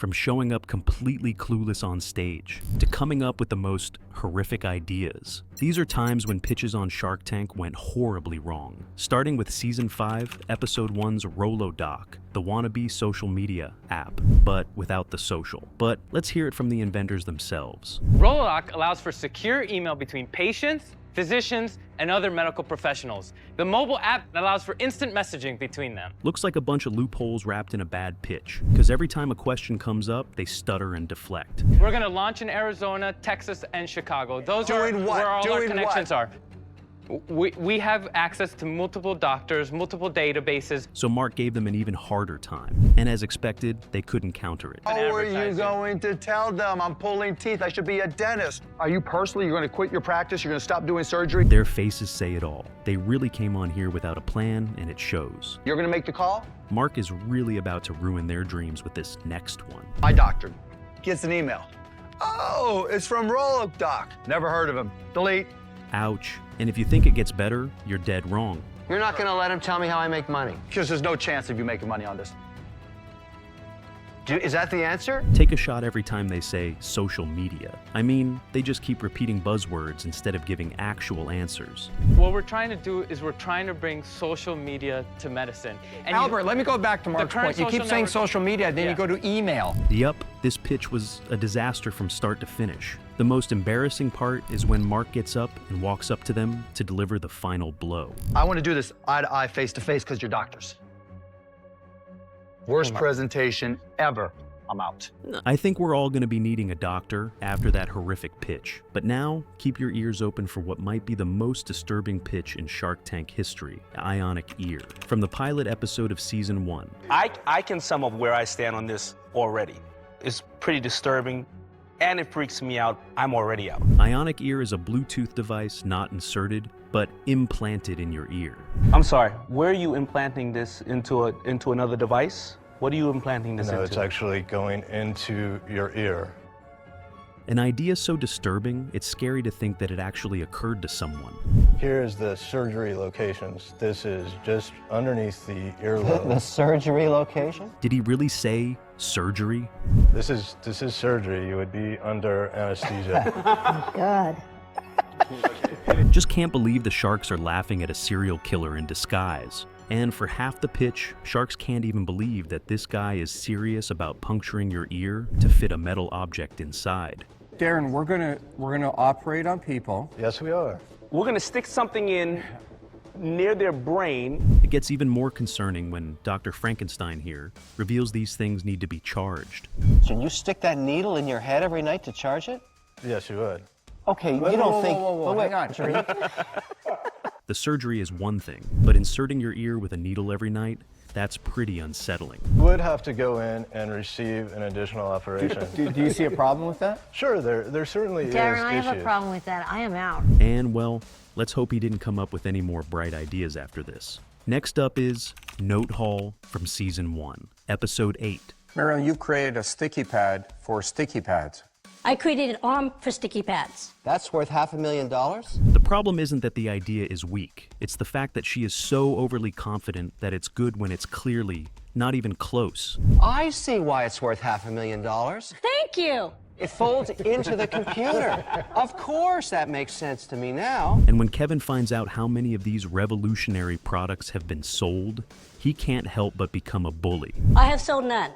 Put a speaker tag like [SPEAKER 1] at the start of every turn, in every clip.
[SPEAKER 1] From showing up completely clueless on stage, to coming up with the most horrific ideas. These are times when pitches on Shark Tank went horribly wrong. Starting with Season 5, Episode 1's Rolodoc, the wannabe social media app, but without the social. But let's hear it from the inventors themselves.
[SPEAKER 2] Rolodoc allows for secure email between patients, physicians, and other medical professionals. The mobile app allows for instant messaging between them.
[SPEAKER 1] Looks like a bunch of loopholes wrapped in a bad pitch, because every time a question comes up, they stutter and deflect.
[SPEAKER 2] We're gonna launch in Arizona, Texas, and Chicago. Those are where all our connections are. We have access to multiple doctors, multiple databases.
[SPEAKER 1] So Mark gave them an even harder time. And as expected, they couldn't counter it.
[SPEAKER 3] How are you going to tell them I'm pulling teeth? I should be a dentist. Are you personally, you're going to quit your practice? You're going to stop doing surgery?
[SPEAKER 1] Their faces say it all. They really came on here without a plan, and it shows.
[SPEAKER 3] You're going to make the call?
[SPEAKER 1] Mark is really about to ruin their dreams with this next one.
[SPEAKER 3] My doctor gets an email. Oh, it's from Rolodoc. Never heard of him. Delete.
[SPEAKER 1] Ouch. And if you think it gets better, you're dead wrong.
[SPEAKER 4] You're not going to let him tell me how I make money.
[SPEAKER 3] Because there's no chance of you making money on this.
[SPEAKER 4] Is that the answer?
[SPEAKER 1] Take a shot every time they say social media. I mean, they just keep repeating buzzwords instead of giving actual answers.
[SPEAKER 2] What we're trying to do is we're trying to bring social media to medicine. And
[SPEAKER 5] Albert, let me go back to Mark's point. You keep saying social media, then you go to email.
[SPEAKER 1] Yup, this pitch was a disaster from start to finish. The most embarrassing part is when Mark gets up and walks up to them to deliver the final blow.
[SPEAKER 3] I want to do this eye to eye, face to face, because you're doctors. Worst presentation ever. I'm out.
[SPEAKER 1] I think we're all going to be needing a doctor after that horrific pitch. But now, keep your ears open for what might be the most disturbing pitch in Shark Tank history, Ionic Ear. From the pilot episode of Season 1.
[SPEAKER 6] I can sum up where I stand on this already. It's pretty disturbing, and it freaks me out. I'm already out.
[SPEAKER 1] Ionic Ear is a Bluetooth device not inserted, but implanted in your ear.
[SPEAKER 6] I'm sorry, where are you implanting this into another device? What are you implanting this into?
[SPEAKER 7] No, it's actually going into your ear.
[SPEAKER 1] An idea so disturbing, it's scary to think that it actually occurred to someone.
[SPEAKER 7] Here's the surgery locations. This is just underneath the earlobe.
[SPEAKER 4] The surgery location?
[SPEAKER 1] Did he really say surgery?
[SPEAKER 7] This is surgery. You would be under anesthesia.
[SPEAKER 8] God.
[SPEAKER 1] Just can't believe the sharks are laughing at a serial killer in disguise. And for half the pitch, sharks can't even believe that this guy is serious about puncturing your ear to fit a metal object inside.
[SPEAKER 5] Darren, we're gonna operate on people.
[SPEAKER 7] Yes, we are.
[SPEAKER 6] We're gonna stick something in near their brain.
[SPEAKER 1] It gets even more concerning when Dr. Frankenstein here reveals these things need to be charged.
[SPEAKER 4] Should you stick that needle in your head every night to charge it?
[SPEAKER 7] Yes, you would.
[SPEAKER 4] Okay, you don't think...
[SPEAKER 5] Whoa, hang on, Sharif.
[SPEAKER 1] The surgery is one thing, but inserting your ear with a needle every night, that's pretty unsettling.
[SPEAKER 7] You would have to go in and receive an additional operation.
[SPEAKER 5] Do you see a problem with that?
[SPEAKER 7] Sure, there certainly is
[SPEAKER 8] Darren, I
[SPEAKER 7] issues.
[SPEAKER 8] have a problem with that. I am out.
[SPEAKER 1] And, well, let's hope he didn't come up with any more bright ideas after this. Next up is Note Hall from Season 1, Episode 8.
[SPEAKER 5] Marilyn, you created a sticky pad for sticky pads.
[SPEAKER 8] I created an arm for sticky pads.
[SPEAKER 4] That's worth $500,000?
[SPEAKER 1] The problem isn't that the idea is weak. It's the fact that she is so overly confident that it's good when it's clearly not even close.
[SPEAKER 4] I see why it's worth $500,000.
[SPEAKER 8] Thank you.
[SPEAKER 4] It folds into the computer. Of course, that makes sense to me now.
[SPEAKER 1] And when Kevin finds out how many of these revolutionary products have been sold, he can't help but become a bully.
[SPEAKER 8] I have sold none.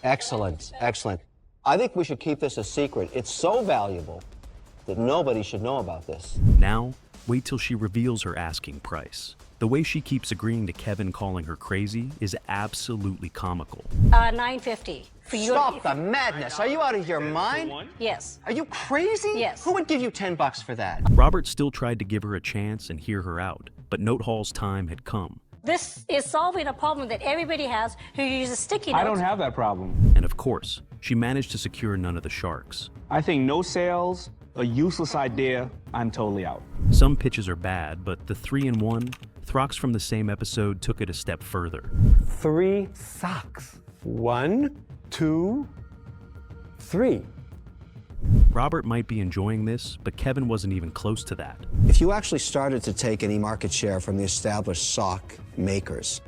[SPEAKER 4] Excellent, excellent. I think we should keep this a secret. It's so valuable that nobody should know about this.
[SPEAKER 1] Now, wait till she reveals her asking price. The way she keeps agreeing to Kevin calling her crazy is absolutely comical.
[SPEAKER 8] $950 for you.
[SPEAKER 4] Stop the madness. Are you out of your mind?
[SPEAKER 8] Yes.
[SPEAKER 4] Are you crazy?
[SPEAKER 8] Yes.
[SPEAKER 4] Who would give you $10 for that?
[SPEAKER 1] Robert still tried to give her a chance and hear her out, but Note Hall's time had come.
[SPEAKER 8] This is solving a problem that everybody has who uses sticky notes.
[SPEAKER 6] I don't have that problem.
[SPEAKER 1] And of course, she managed to secure none of the sharks.
[SPEAKER 6] I think no sales, a useless idea, I'm totally out.
[SPEAKER 1] Some pitches are bad, but the 3-in-1, Throx from the same episode took it a step further.
[SPEAKER 9] 3 socks. 1, 2, 3.
[SPEAKER 1] Robert might be enjoying this, but Kevin wasn't even close to that.
[SPEAKER 10] If you actually started to take any market share from the established sock makers,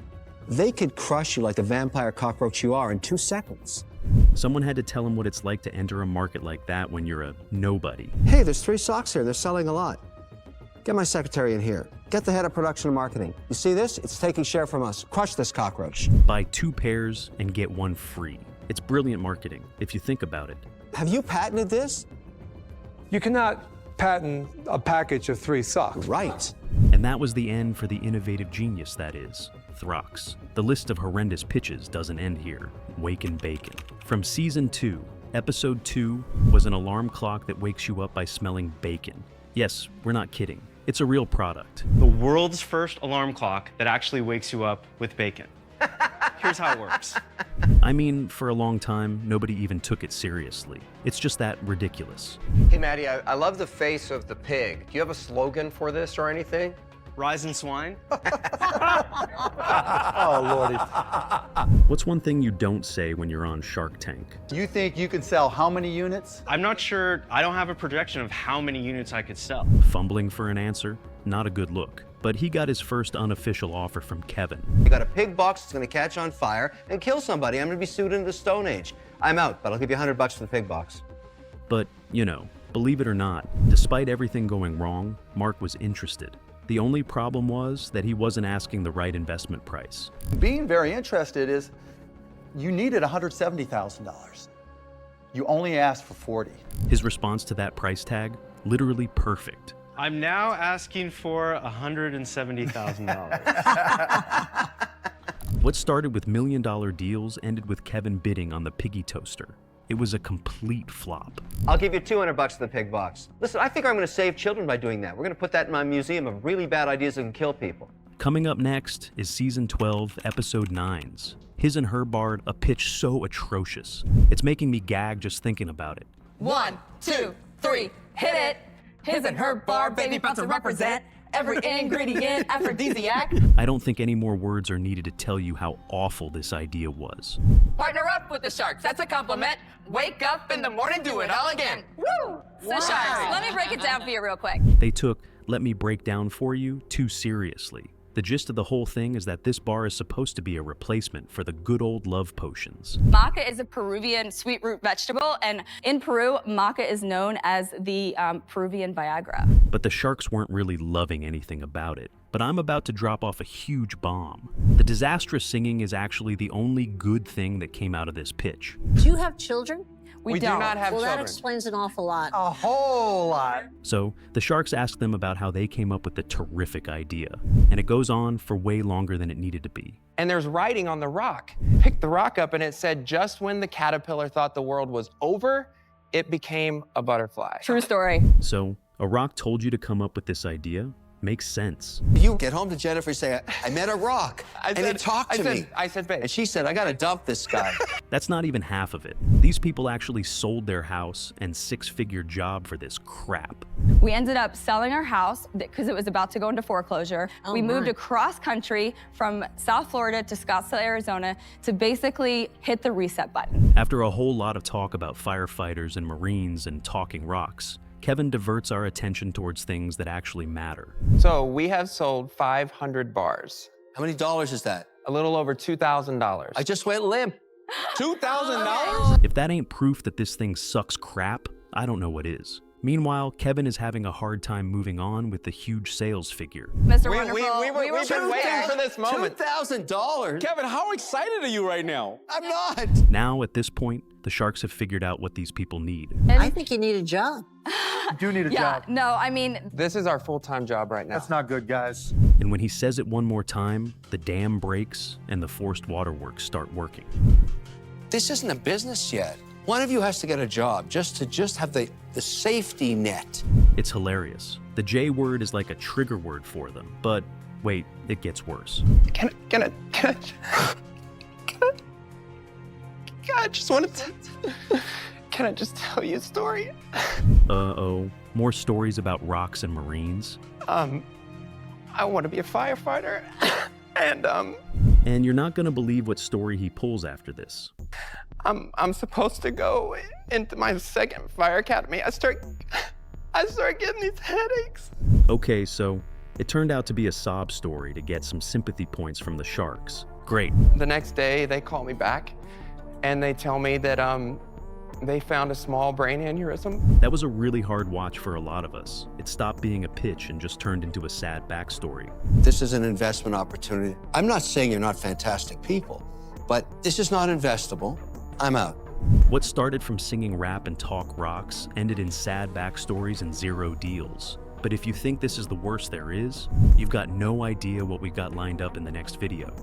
[SPEAKER 10] they could crush you like the vampire cockroach you are in 2 seconds.
[SPEAKER 1] Someone had to tell him what it's like to enter a market like that when you're a nobody.
[SPEAKER 10] Hey, there's 3 socks here. They're selling a lot. Get my secretary in here. Get the head of production and marketing. You see this? It's taking share from us. Crush this cockroach.
[SPEAKER 1] Buy 2 pairs and get 1 free. It's brilliant marketing, if you think about it.
[SPEAKER 10] Have you patented this?
[SPEAKER 9] You cannot patent a package of 3 socks.
[SPEAKER 10] Right.
[SPEAKER 1] And that was the end for the innovative genius that is Throx. The list of horrendous pitches doesn't end here. Wake and Bacon. From Season 2, Episode 2 was an alarm clock that wakes you up by smelling bacon. Yes, we're not kidding. It's a real product.
[SPEAKER 2] The world's first alarm clock that actually wakes you up with bacon. Here's how it works.
[SPEAKER 1] I mean, for a long time, nobody even took it seriously. It's just that ridiculous.
[SPEAKER 5] Hey, Maddie, I love the face of the pig. Do you have a slogan for this or anything?
[SPEAKER 2] Rise and swine.
[SPEAKER 3] Oh, Lordy.
[SPEAKER 1] What's one thing you don't say when you're on Shark Tank?
[SPEAKER 3] You think you can sell how many units?
[SPEAKER 2] I'm not sure, I don't have a projection of how many units I could sell.
[SPEAKER 1] Fumbling for an answer? Not a good look. But he got his first unofficial offer from Kevin.
[SPEAKER 4] You got a pig box that's gonna catch on fire and kill somebody. I'm gonna be sued into the Stone Age. I'm out, but I'll give you $100 for the pig box.
[SPEAKER 1] But, you know, believe it or not, despite everything going wrong, Mark was interested. The only problem was that he wasn't asking the right investment price.
[SPEAKER 3] Being very interested is you needed $170,000. You only asked for 40.
[SPEAKER 1] His response to that price tag, literally perfect.
[SPEAKER 2] I'm now asking for $170,000.
[SPEAKER 1] What started with million-dollar deals ended with Kevin bidding on the piggy toaster. It was a complete flop.
[SPEAKER 4] I'll give you $200 for the pig box. Listen, I figure I'm gonna save children by doing that. We're gonna put that in my museum of really bad ideas that can kill people.
[SPEAKER 1] Coming up next is Season 12, Episode 9's His and Her Bard, a pitch so atrocious. It's making me gag just thinking about it.
[SPEAKER 11] 1, 2, 3, hit it. His and her bar, baby, about to represent every ingredient aphrodisiac.
[SPEAKER 1] I don't think any more words are needed to tell you how awful this idea was.
[SPEAKER 11] Partner up with the Sharks, that's a compliment. Wake up in the morning, do it all again. Woo! The Sharks, let me break it down for you real quick.
[SPEAKER 1] They took "let me break down for you" too seriously. The gist of the whole thing is that this bar is supposed to be a replacement for the good old love potions.
[SPEAKER 12] Maca is a Peruvian sweet root vegetable, and in Peru, maca is known as the Peruvian Viagra.
[SPEAKER 1] But the Sharks weren't really loving anything about it. But I'm about to drop off a huge bomb. The disastrous singing is actually the only good thing that came out of this pitch.
[SPEAKER 8] Do you have children?
[SPEAKER 5] We do not have children.
[SPEAKER 8] Well, that explains an awful lot.
[SPEAKER 3] A whole lot.
[SPEAKER 1] So the Sharks asked them about how they came up with the terrific idea. And it goes on for way longer than it needed to be.
[SPEAKER 5] And there's writing on the rock. Picked the rock up and it said, just when the caterpillar thought the world was over, it became a butterfly.
[SPEAKER 12] True story.
[SPEAKER 1] So a rock told you to come up with this idea? Makes sense.
[SPEAKER 10] You get home to Jennifer and say, I met a rock, and it talked to me.
[SPEAKER 5] I said, babe.
[SPEAKER 10] And she said, I gotta dump this guy.
[SPEAKER 1] That's not even half of it. These people actually sold their house and six-figure job for this crap.
[SPEAKER 12] We ended up selling our house because it was about to go into foreclosure. We moved across country from South Florida to Scottsdale, Arizona to basically hit the reset button.
[SPEAKER 1] After a whole lot of talk about firefighters and Marines and talking rocks, Kevin diverts our attention towards things that actually matter.
[SPEAKER 5] So we have sold 500 bars.
[SPEAKER 10] How many dollars is that?
[SPEAKER 5] A little over $2,000.
[SPEAKER 10] I just went limp.
[SPEAKER 5] $2,000?
[SPEAKER 1] If that ain't proof that this thing sucks crap, I don't know what is. Meanwhile, Kevin is having a hard time moving on with the huge sales figure.
[SPEAKER 12] Mr.
[SPEAKER 5] We've
[SPEAKER 12] Wonderful,
[SPEAKER 5] been waiting for this moment.
[SPEAKER 10] $2,000?
[SPEAKER 6] Kevin, how excited are you right now?
[SPEAKER 10] I'm not.
[SPEAKER 1] Now, at this point, the Sharks have figured out what these people need.
[SPEAKER 8] I think you need a job.
[SPEAKER 3] You do need a job.
[SPEAKER 12] No, I mean...
[SPEAKER 5] This is our full-time job right now.
[SPEAKER 3] That's not good, guys.
[SPEAKER 1] And when he says it one more time, the dam breaks and the forced waterworks start working.
[SPEAKER 10] This isn't a business yet. One of you has to get a job just to have the safety net.
[SPEAKER 1] It's hilarious. The J word is like a trigger word for them. But wait, it gets worse.
[SPEAKER 5] I just wanted to... Can I just tell you a story?
[SPEAKER 1] Uh-oh. More stories about rocks and Marines?
[SPEAKER 5] I want to be a firefighter.
[SPEAKER 1] And you're not gonna believe what story he pulls after this.
[SPEAKER 5] I'm supposed to go into my second fire academy. I start getting these headaches.
[SPEAKER 1] Okay, so it turned out to be a sob story to get some sympathy points from the Sharks. Great.
[SPEAKER 5] The next day, they call me back, and they tell me that they found a small brain aneurysm.
[SPEAKER 1] That was a really hard watch for a lot of us. It stopped being a pitch and just turned into a sad backstory.
[SPEAKER 10] This is an investment opportunity. I'm not saying you're not fantastic people, but this is not investable. I'm out.
[SPEAKER 1] What started from singing rap and talk rocks ended in sad backstories and zero deals. But if you think this is the worst there is, you've got no idea what we've got lined up in the next video.